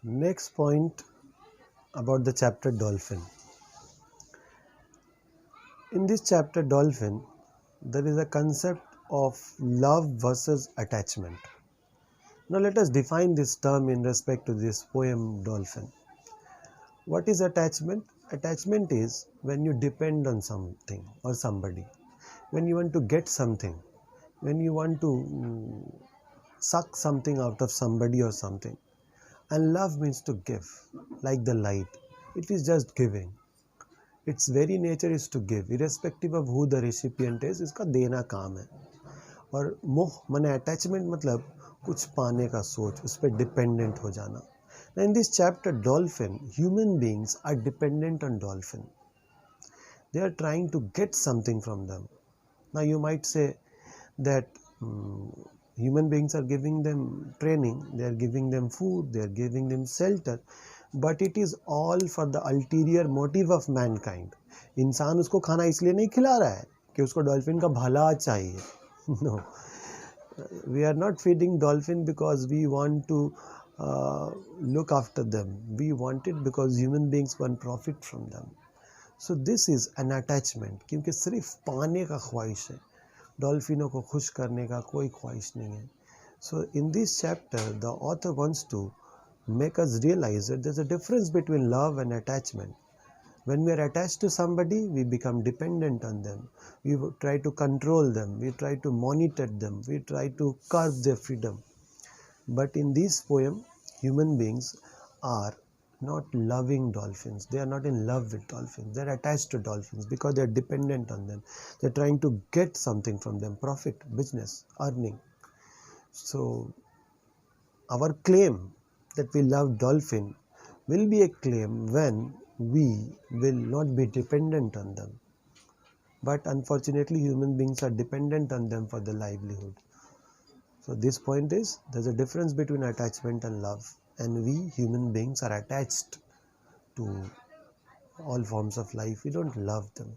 Next point about the chapter Dolphin. In this chapter Dolphin, there is a concept of love versus attachment. Now let us define this term in respect to this poem Dolphin. What is attachment? Attachment is when you depend on something or somebody, when you want to get something, when you want to suck something out of somebody or something. And love means to give, like the light. It is just giving. Its very nature is to give, irrespective of who the recipient is. इसका देना काम है. और मोह माने attachment मतलब कुछ पाने का सोच, उस पर dependent हो जाना. Now in this chapter Dolphin, human beings are dependent on dolphin. They are trying to get something from them. Now you might say that human beings are giving them training, they are giving them food, they are giving them shelter, but it is all for the ulterior motive of mankind. इंसान उसको खाना इसलिए नहीं खिला रहा है कि उसको डॉल्फिन का भला चाहिए. No, we are not feeding dolphin because we want to look after them. We want it because human beings want profit from them. So this is an attachment, क्योंकि सिर्फ पाने का ख्वाहिश है, डॉल्फिनों को खुश करने का कोई ख्वाहिश नहीं है. So in this chapter the author wants to make us realize that there's a difference between love and attachment. When we are attached to somebody, we become dependent on them. We try to control them, we try to monitor them, we try to curb their freedom. But in this poem, human beings are not loving dolphins. They are not in love with dolphins. They are attached to dolphins because they are dependent on them. They are trying to get something from them, profit, business, earning. So our claim that we love dolphin will be a claim when we will not be dependent on them. But unfortunately, human beings are dependent on them for their livelihood. So this point is, there's a difference between attachment and love, and we human beings are attached to all forms of life. We don't love them.